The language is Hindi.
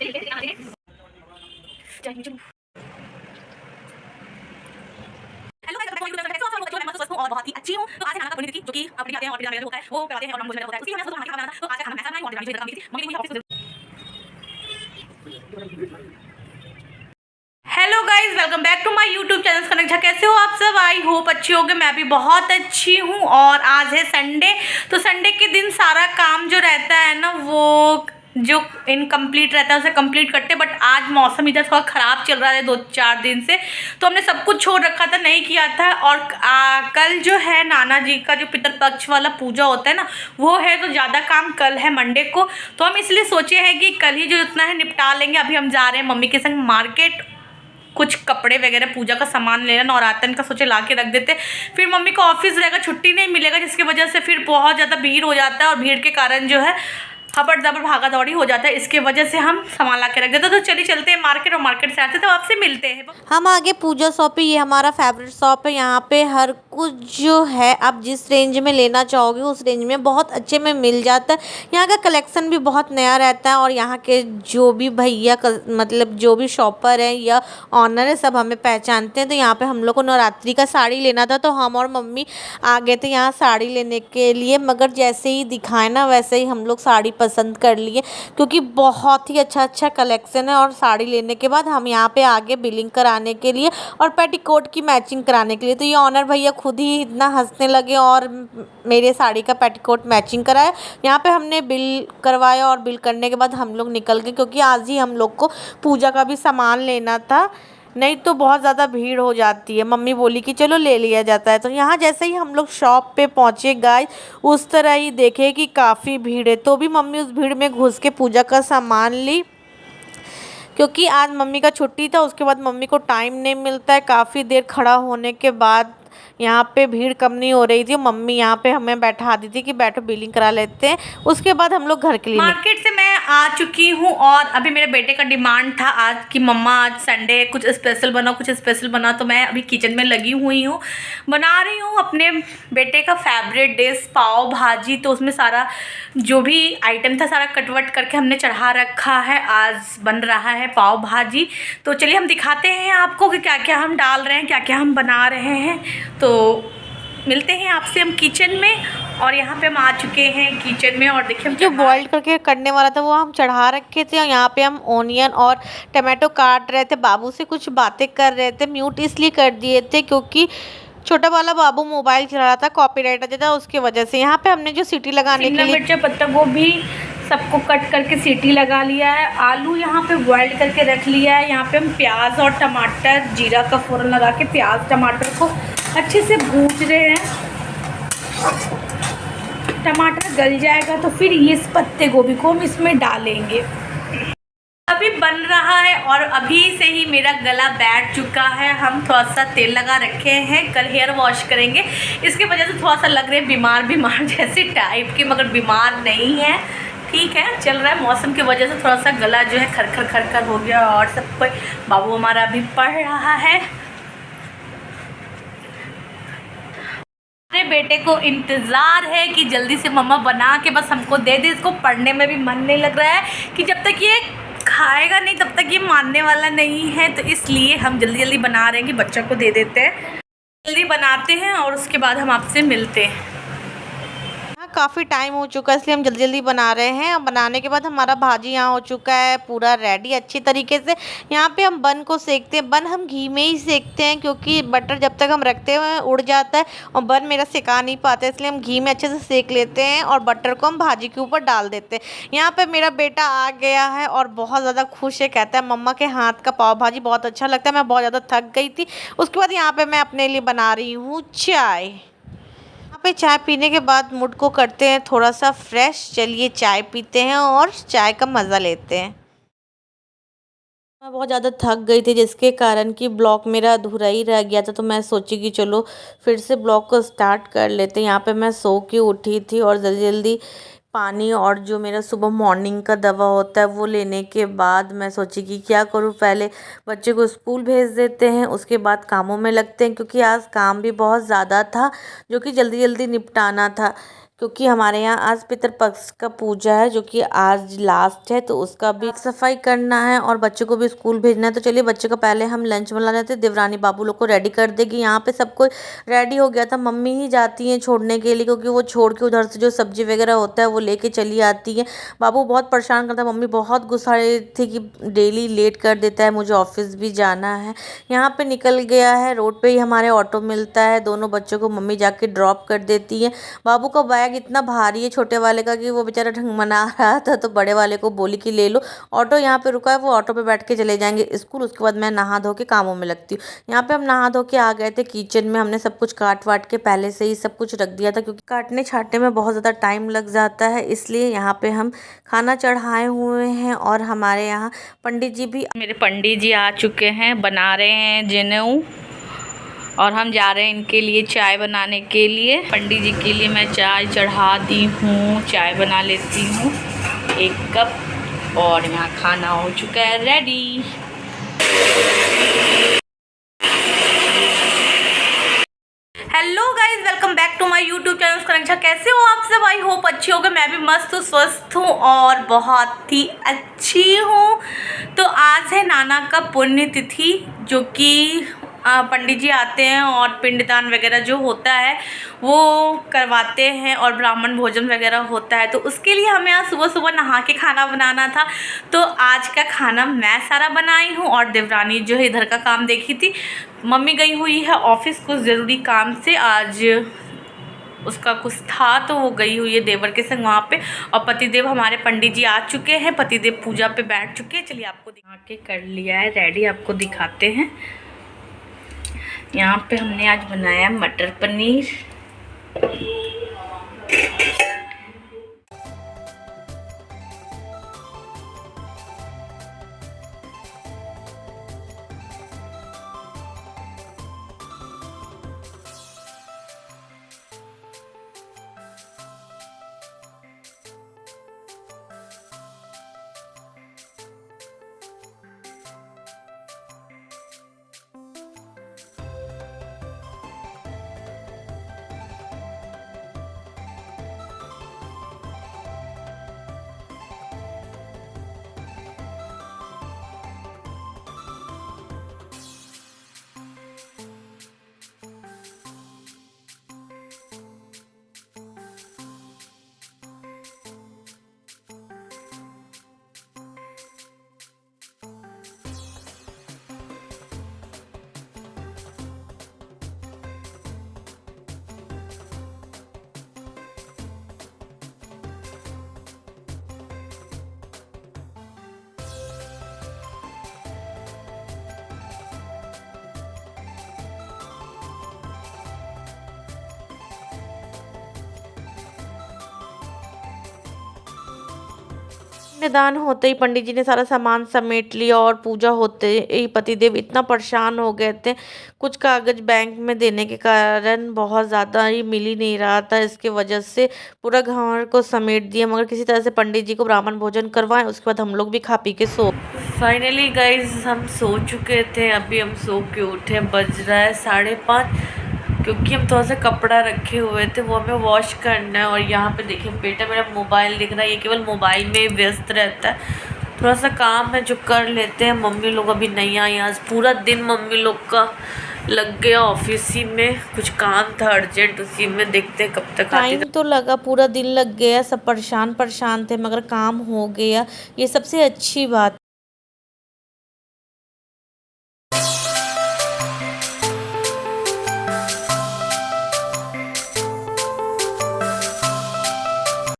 और बहुत ही अच्छी हूँ। तो आज खाना बनी थी जो कि अपने आते हैं और पिज़्ज़ा वगैरह होता है वो बनाते हैं और होता है, उसकी वजह से खाना बनाना। तो आज का खाना मैं ऐसा बनाई और मम्मी मुझे थी मम्मी office. Hello guys, welcome back to my YouTube channel connect. कैसे हो आप सब? आई होप अच्छी होगे। मैं भी बहुत अच्छी हूँ। और आज है संडे, तो संडे के दिन सारा काम जो रहता है ना वो जो इनकम्प्लीट रहता है उसे कंप्लीट करते हैं। बट आज मौसम इधर थोड़ा ख़राब चल रहा है 2-4 दिन से, तो हमने सब कुछ छोड़ रखा था, नहीं किया था। और कल जो है नाना जी का जो पितृपक्ष वाला पूजा होता है ना वो है, तो ज़्यादा काम कल है मंडे को। तो हम इसलिए सोचे हैं कि कल ही जो इतना है निपटा लेंगे। अभी हम जा रहे हैं मम्मी के संग मार्केट, कुछ कपड़े वगैरह पूजा का सामान लेना, नवरातन का सोचे ला के रख देते। फिर मम्मी को ऑफिस रहेगा, छुट्टी नहीं मिलेगा, जिसकी वजह से फिर बहुत ज़्यादा भीड़ हो जाता है और भीड़ के कारण जो है खबर दबर भागा दौड़ी हो जाता है। इसके वजह से हम सामान ला के रख देते। तो चलिए चलते हैं मार्केट, और मार्केट से आते तो आपसे मिलते हैं। हम आगे पूजा शॉप है, ये हमारा फेवरेट शॉप है। यहाँ पे हर कुछ जो है आप जिस रेंज में लेना चाहोगे उस रेंज में बहुत अच्छे में मिल जाता है। यहाँ का कलेक्शन भी बहुत नया रहता है और यहाँ के जो भी भैया मतलब जो भी शॉपर है या ऑनर है सब हमें पहचानते हैं। तो यहाँ पे हम लोग को नवरात्रि का साड़ी लेना था, तो हम और मम्मी आ गए थे यहाँ साड़ी लेने के लिए। मगर जैसे ही दिखाए ना वैसे ही हम लोग साड़ी पसंद कर लिए, क्योंकि बहुत ही अच्छा कलेक्शन है। और साड़ी लेने के बाद हम यहाँ पे आगे बिलिंग कराने के लिए और पेटीकोट की मैचिंग कराने के लिए। तो ये ऑनर भैया खुद ही इतना हंसने लगे और मेरे साड़ी का पेटीकोट मैचिंग कराया। यहाँ पे हमने बिल करवाया और बिल करने के बाद हम लोग निकल गए, क्योंकि आज ही हम लोग को पूजा का भी सामान लेना था, नहीं तो बहुत ज़्यादा भीड़ हो जाती है। मम्मी बोली कि चलो ले लिया जाता है। तो यहाँ जैसे ही हम लोग शॉप पे पहुँचे गाइस, उस तरह ही देखे कि काफ़ी भीड़ है, तो भी मम्मी उस भीड़ में घुस के पूजा का सामान ली, क्योंकि आज मम्मी का छुट्टी था। उसके बाद मम्मी को टाइम नहीं मिलता है, काफ़ी देर खड़ा होने के बाद यहाँ पे भीड़ कम नहीं हो रही थी। मम्मी यहाँ पे हमें बैठा दी थी कि बैठो बिलिंग करा लेते हैं, उसके बाद हम लोग घर के लिए मार्केट से मैं आ चुकी हूँ। और अभी मेरे बेटे का डिमांड था आज कि मम्मा आज संडे कुछ स्पेशल बनाओ, कुछ स्पेशल बनाओ। तो मैं अभी किचन में लगी हुई हूँ, बना रही हूँ अपने बेटे का फेवरेट डिश पाव भाजी। तो उसमें सारा जो भी आइटम था सारा कटवट करके हमने चढ़ा रखा है। आज बन रहा है पाव भाजी। तो चलिए हम दिखाते हैं आपको कि क्या क्या हम डाल रहे हैं, क्या क्या हम बना रहे हैं। तो मिलते हैं आपसे हम किचन में। और यहाँ पे हम आ चुके हैं किचन में, और देखिए हम जो बॉईल करके करने वाला था वो हम चढ़ा रखे थे। और यहाँ पे हम ओनियन और टमाटो काट रहे थे, बाबू से कुछ बातें कर रहे थे। म्यूट इसलिए कर दिए थे क्योंकि छोटा वाला बाबू मोबाइल चला रहा था, कॉपीराइट आ जाता उसकी वजह से। यहाँ पे हमने जो सीटी लगाने के लिए मिर्चा पत्ता गोभी सबको कट करके सीटी लगा लिया है। आलू यहाँ पे बॉइल करके रख लिया है। यहाँ पे हम प्याज और टमाटर जीरा का फ़ौरन लगा के प्याज टमाटर को अच्छे से भून रहे हैं। टमाटर गल जाएगा तो फिर इस पत्ते गोभी को हम इसमें डालेंगे। अभी बन रहा है और अभी से ही मेरा गला बैठ चुका है। हम थोड़ा सा तेल लगा रखे हैं, कल हेयर वॉश करेंगे, इसकी वजह से थोड़ा सा लग रहे बीमार जैसे टाइप के, मगर बीमार नहीं है, ठीक है। चल रहा है मौसम की वजह से थोड़ा सा गला जो है खरखर हो गया। और सब कोई बाबू हमारा अभी पढ़ रहा है। मेरे बेटे को इंतज़ार है कि जल्दी से मम्मा बना के बस हमको दे दे। इसको पढ़ने में भी मन नहीं लग रहा है कि जब तक ये खाएगा नहीं तब तक ये मानने वाला नहीं है। तो इसलिए हम जल्दी जल्दी बना रहे हैं कि बच्चों को दे देते हैं। जल्दी बनाते हैं और उसके बाद हम आपसे मिलते हैं। काफ़ी टाइम हो चुका है इसलिए हम जल्दी जल्दी बना रहे हैं। बनाने के बाद हमारा भाजी यहाँ हो चुका है पूरा रेडी अच्छी तरीके से। यहाँ पे हम बन को सेकते हैं। बन हम घी में ही सेकते हैं, क्योंकि बटर जब तक हम रखते हैं उड़ जाता है और बन मेरा सेका नहीं पाता है, इसलिए हम घी में अच्छे से सेक लेते हैं और बटर को हम भाजी के ऊपर डाल देते हैं। यहाँ पर मेरा बेटा आ गया है और बहुत ज़्यादा खुश है, कहता है मम्मा के हाथ का पाव भाजी बहुत अच्छा लगता है। मैं बहुत ज़्यादा थक गई थी। उसके बाद यहाँ पर मैं अपने लिए बना रही हूँ चाय। यहाँ पे चाय पीने के बाद मूड को करते हैं थोड़ा सा फ्रेश। चलिए चाय पीते हैं और चाय का मज़ा लेते हैं। मैं बहुत ज़्यादा थक गई थी, जिसके कारण कि ब्लॉग मेरा अधूरा ही रह गया था। तो मैं सोची कि चलो फिर से ब्लॉग को स्टार्ट कर लेते हैं। यहाँ पे मैं सो के उठी थी और जल्दी जल्दी पानी और जो मेरा सुबह मॉर्निंग का दवा होता है वो लेने के बाद मैं सोची कि क्या करूँ, पहले बच्चे को स्कूल भेज देते हैं, उसके बाद कामों में लगते हैं, क्योंकि आज काम भी बहुत ज़्यादा था जो कि जल्दी जल्दी निपटाना था। क्योंकि हमारे यहाँ आज पितृपक्ष का पूजा है जो कि आज लास्ट है, तो उसका भी सफाई करना है और बच्चों को भी स्कूल भेजना है। तो चलिए बच्चों का पहले हम लंच बना लेते हैं। देवरानी बाबू लोग को रेडी कर देगी। यहाँ पे सब कोई रेडी हो गया था, मम्मी ही जाती हैं छोड़ने के लिए क्योंकि वो छोड़ के उधर से जो सब्जी वगैरह होता है वो लेके चली आती है। बाबू बहुत परेशान करता है, मम्मी बहुत गुस्सा थी कि डेली लेट कर देता है, मुझे ऑफिस भी जाना है। यहाँ पे निकल गया है, रोड पे ही हमारे ऑटो मिलता है, दोनों बच्चों को मम्मी जाके ड्रॉप कर देती है। बाबू का बैग इतना भारी है छोटे वाले का कि वो बेचारा ढंग मना रहा था, तो बड़े वाले को बोली कि ले लो। ऑटो यहाँ पे रुका है, वो ऑटो पे बैठ के चले जाएंगे स्कूल। उसके बाद मैं नहा धो के कामों में लगती हूँ। यहाँ पे हम नहा धो के आ गए थे किचन में। हमने सब कुछ काट वाट के पहले से ही सब कुछ रख दिया था क्योंकि काटने छाटने में बहुत ज़्यादा टाइम लग जाता है, इसलिए यहाँ पे हम खाना चढ़ाए हुए हैं। और हमारे यहाँ पंडित जी भी, मेरे पंडित जी आ चुके हैं, बना रहे हैं जनेऊ और हम जा रहे हैं इनके लिए चाय बनाने के लिए। पंडित जी के लिए मैं चाय चढ़ा दी हूँ, चाय बना लेती हूँ 1 कप। और यहाँ खाना हो चुका है ready. Hello guys, welcome back to my YouTube channel कनेक्शा। कैसे हो आप सब? आई होप अच्छी होगा। मैं भी मस्त हूँ, स्वस्थ हूँ और बहुत ही अच्छी हूँ। तो आज है नाना का पुण्य तिथि, जो कि पंडित जी आते हैं और पिंडदान वगैरह जो होता है वो करवाते हैं और ब्राह्मण भोजन वगैरह होता है। तो उसके लिए हमें आज सुबह सुबह नहा के खाना बनाना था। तो आज का खाना मैं सारा बनाई हूँ और देवरानी जो है इधर का काम देखी थी। मम्मी गई हुई है ऑफिस कुछ ज़रूरी काम से, आज उसका कुछ था तो वो गई हुई है देवर के संग वहाँ पे। और पतिदेव हमारे पंडित जी आ चुके हैं, पतिदेव पूजा पे बैठ चुके हैं। चलिए आपको दिखा के कर लिया है रेडी, आपको दिखाते हैं। यहाँ पे हमने आज बनाया मटर पनीर। निदान होते ही पंडित जी ने सारा सामान समेट लिया और पूजा होते ही पतिदेव इतना परेशान हो गए थे। कुछ कागज बैंक में देने के कारण बहुत ज़्यादा ही मिल ही नहीं रहा था, इसके वजह से पूरा घर को समेट दिया, मगर किसी तरह से पंडित जी को ब्राह्मण भोजन करवाएं। उसके बाद हम लोग भी खा पी के सो। फाइनली गाइज हम सो चुके थे, अभी हम सो के उठे, बज रहा है 5:30, क्योंकि हम थोड़ा सा कपड़ा रखे हुए थे वो हमें वॉश करना है। और यहाँ पे देखिए बेटा मेरा मोबाइल देख रहा है, ये केवल मोबाइल में व्यस्त रहता है। थोड़ा सा काम है जो कर लेते हैं। मम्मी लोग अभी नहीं आई, आज पूरा दिन मम्मी लोग का लग गया ऑफिस ही में, कुछ काम था अर्जेंट, उसी में देखते हैं कब तक आती। टाइम तो लगा, पूरा दिन लग गया, सब परेशान थे, मगर काम हो गया, ये सबसे अच्छी बात